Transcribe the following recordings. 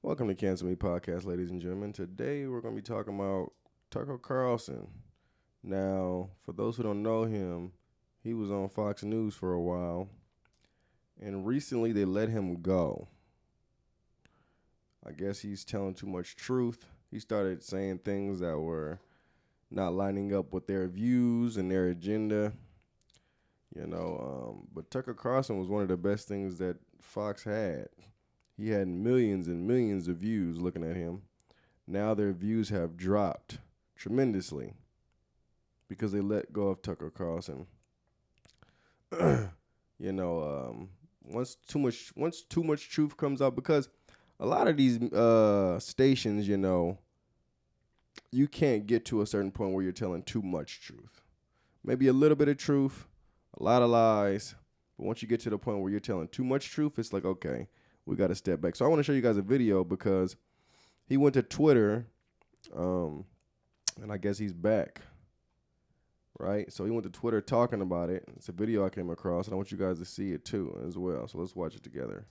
Welcome to Cancel Me Podcast, ladies and gentlemen. Today we're going to be talking about Tucker Carlson. Now, for those who don't know him, he was on Fox News for a while, and recently they let him go. I guess he's telling too much truth. He started saying things that were not lining up with their views and their agenda. But Tucker Carlson was one of the best things that Fox had. He had millions and millions of views looking at him. Now their views have dropped tremendously because they let go of Tucker Carlson. Once too much truth comes out, because a lot of these stations, you can't get to a certain point where you're telling too much truth. Maybe a little bit of truth, a lot of lies, but once you get to the point where you're telling too much truth, it's like, okay, we got to step back. So I want to show you guys a video because he went to Twitter, and I guess he's back, right? So he went to Twitter talking about it. It's a video I came across, and I want you guys to see it too as well. So let's watch it together.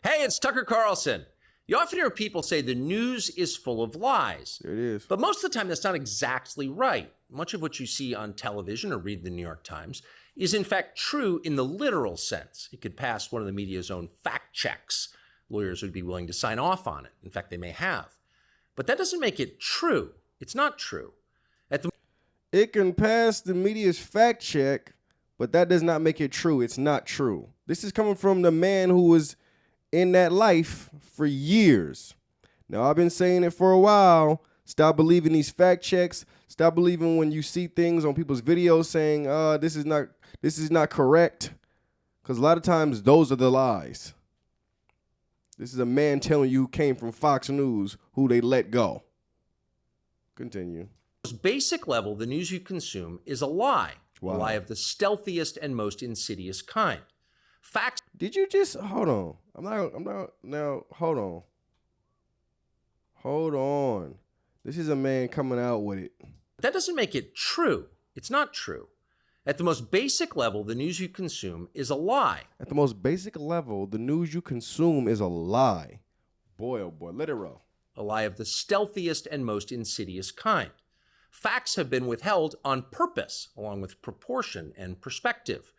Hey, it's Tucker Carlson. You often hear people say the news is full of lies. There it is. But most of the time, that's not exactly right. Much of what you see on television or read the New York Times is in fact true in the literal sense. It could pass one of the media's own fact checks. Lawyers would be willing to sign off on it. In fact, they may have. But that doesn't make it true. It's not true. It can pass the media's fact check, but that does not make it true. It's not true. This is coming from the man who was in that life for years. Now, I've been saying it for a while. Stop believing these fact checks. Stop believing when you see things on people's videos saying, this is not correct. Because a lot of times those are the lies. This is a man telling you who came from Fox News who they let go. Continue. Most basic level, the news you consume is a lie. Wow. A lie of the stealthiest and most insidious kind. Facts. Did you just hold on? I'm not now. Hold on. Hold on. This is a man coming out with it. That doesn't make it true. It's not true. At the most basic level, the news you consume is a lie. At the most basic level, the news you consume is a lie. Boy, oh boy, let it roll. A lie of the stealthiest and most insidious kind. Facts have been withheld on purpose, along with proportion and perspective.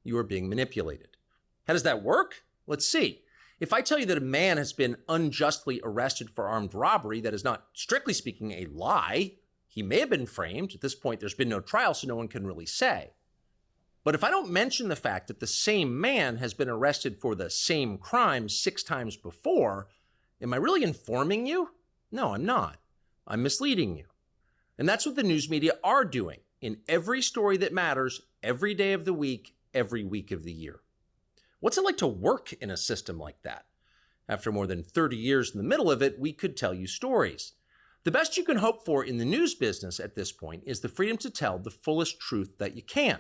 You are being manipulated. How does that work? Let's see. If I tell you that a man has been unjustly arrested for armed robbery, that is not, strictly speaking, a lie. He may have been framed. At this point, there's been no trial, so no one can really say. But if I don't mention the fact that the same man has been arrested for the same crime 6 times before, am I really informing you? No, I'm not. I'm misleading you. And that's what the news media are doing in every story that matters, every day of the week, every week of the year. What's it like to work in a system like that? After more than 30 years in the middle of it, we could tell you stories. The best you can hope for in the news business at this point is the freedom to tell the fullest truth that you can.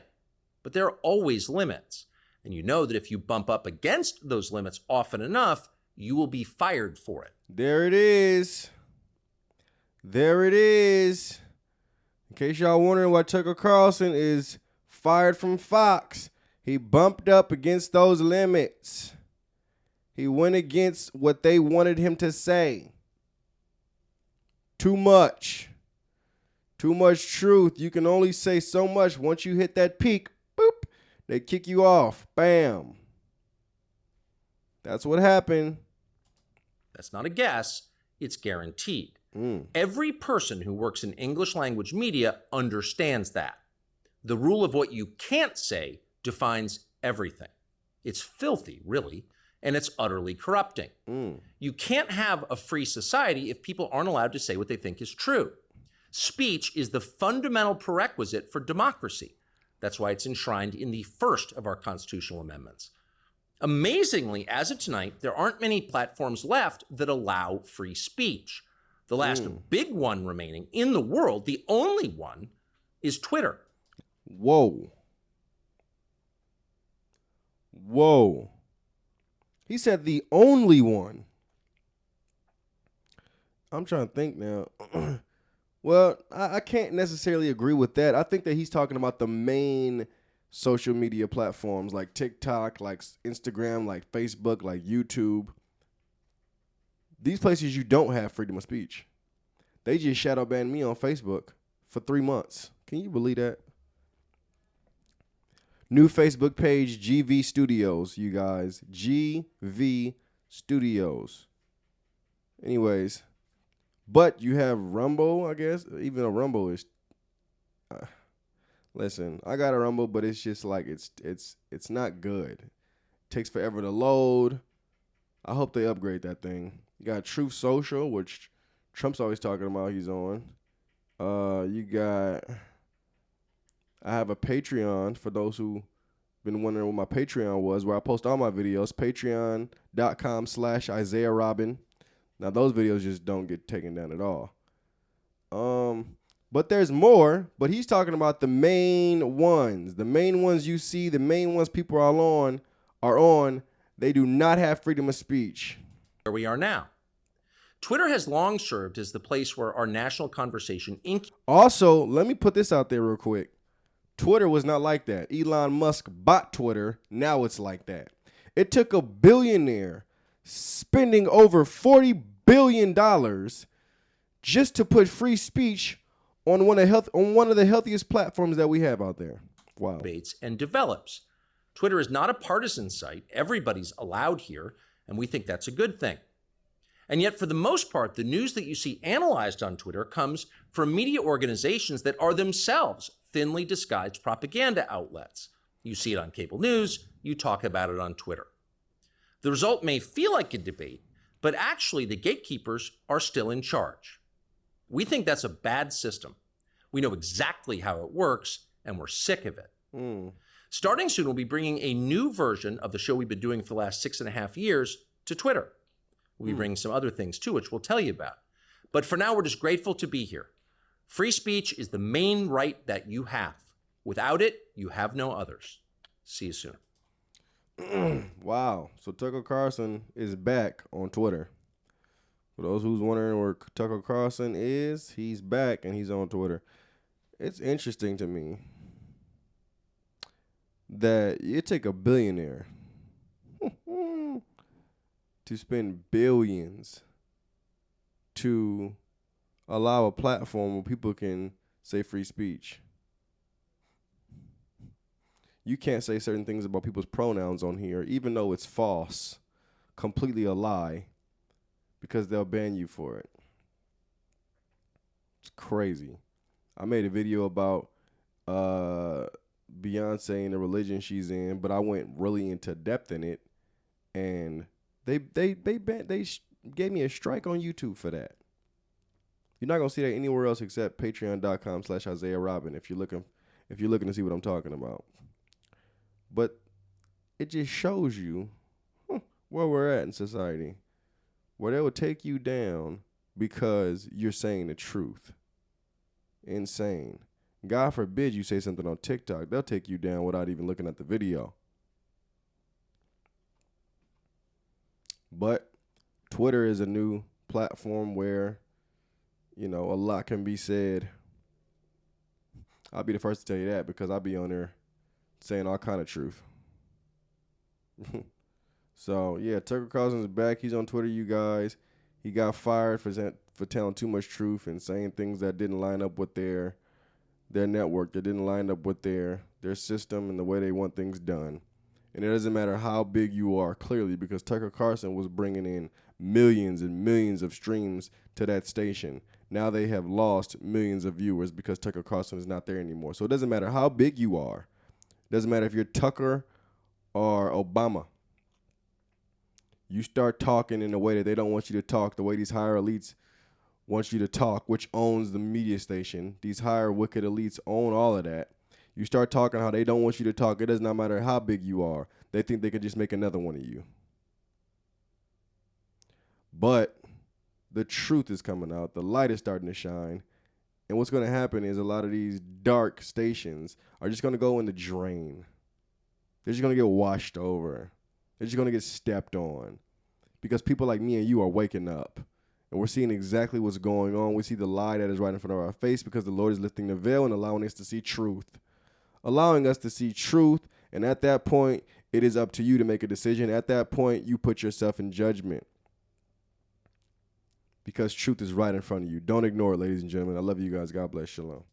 But there are always limits. And you know that if you bump up against those limits often enough, you will be fired for it. There it is. There it is. In case y'all wondering why Tucker Carlson is fired from Fox, he bumped up against those limits. He went against what they wanted him to say. Too much. Too much truth. You can only say so much. Once you hit that peak, boop, they kick you off. Bam. That's what happened. That's not a guess. It's guaranteed. Every person who works in English language media understands that. The rule of what you can't say defines everything. It's filthy, really, and it's utterly corrupting. You can't have a free society if people aren't allowed to say what they think is true. Speech is the fundamental prerequisite for democracy. That's why it's enshrined in the first of our constitutional amendments. Amazingly, as of tonight, there aren't many platforms left that allow free speech. The last big one remaining in the world, the only one, is Twitter. Whoa. Whoa. He said the only one. I'm trying to think now. Well, I can't necessarily agree with that. I think that he's talking about the main social media platforms like TikTok, like Instagram, like Facebook, like YouTube. These places you don't have freedom of speech. They just shadow banned me on Facebook for 3 months. Can you believe that? New Facebook page, GV Studios, you guys. GV Studios. Anyways, but you have Rumble, I guess. Even a Rumble is. Listen, I got a Rumble, but it's just like it's not good. It takes forever to load. I hope they upgrade that thing. You got Truth Social, which Trump's always talking about. He's on. I have a Patreon for those who been wondering what my Patreon was, where I post all my videos. Patreon.com/Isaiah Robin. Now those videos just don't get taken down at all. But there's more. But he's talking about the main ones. The main ones you see, the main ones people are on. They do not have freedom of speech. Where we are now. Twitter has long served as the place where our national conversation Also, let me put this out there real quick. Twitter was not like that. Elon Musk bought Twitter. Now it's like that. It took a billionaire spending over $40 billion just to put free speech on one of the healthiest platforms that we have out there. Wow. Debates and develops. Twitter is not a partisan site. Everybody's allowed here, and we think that's a good thing. And yet, for the most part, the news that you see analyzed on Twitter comes from media organizations that are themselves thinly disguised propaganda outlets. You see it on cable news, you talk about it on Twitter. The result may feel like a debate, but actually the gatekeepers are still in charge. We think that's a bad system. We know exactly how it works, and we're sick of it. Starting soon, we'll be bringing a new version of the show we've been doing for the last 6.5 years to Twitter. We'll be bringing some other things too, which we'll tell you about. But for now, we're just grateful to be here. Free speech is the main right that you have. Without it, you have no others. See you soon. Wow. So Tucker Carlson is back on Twitter. For those who's wondering where Tucker Carlson is, he's back and he's on Twitter. It's interesting to me that you take a billionaire to spend billions to allow a platform where people can say free speech. You can't say certain things about people's pronouns on here, even though it's false, completely a lie, because they'll ban you for it. It's crazy. I made a video about Beyonce and the religion she's in, but I went really into depth in it, and they gave me a strike on YouTube for that. You're not gonna see that anywhere else except Patreon.com/Isaiah Robin if you're looking to see what I'm talking about. But it just shows you where we're at in society, where they will take you down because you're saying the truth. Insane. God forbid you say something on TikTok, they'll take you down without even looking at the video. But Twitter is a new platform where, a lot can be said. I'll be the first to tell you that because I'll be on there saying all kind of truth. So, yeah, Tucker Carlson is back. He's on Twitter, you guys. He got fired for telling too much truth and saying things that didn't line up with their network, that didn't line up with their system and the way they want things done. And it doesn't matter how big you are, clearly, because Tucker Carlson was bringing in millions and millions of streams to that station. Now they have lost millions of viewers because Tucker Carlson is not there anymore. So it doesn't matter how big you are. It doesn't matter if you're Tucker or Obama. You start talking in a way that they don't want you to talk, the way these higher elites want you to talk, which owns the media station. These higher wicked elites own all of that. You start talking how they don't want you to talk. It does not matter how big you are. They think they can just make another one of you. But the truth is coming out. The light is starting to shine. And what's going to happen is a lot of these dark stations are just going to go in the drain. They're just going to get washed over. They're just going to get stepped on. Because people like me and you are waking up. And we're seeing exactly what's going on. We see the lie that is right in front of our face because the Lord is lifting the veil and allowing us to see truth. Allowing us to see truth. And at that point, it is up to you to make a decision. At that point, you put yourself in judgment. because truth is right in front of you. Don't ignore it, ladies and gentlemen. I love you guys. God bless. Shalom.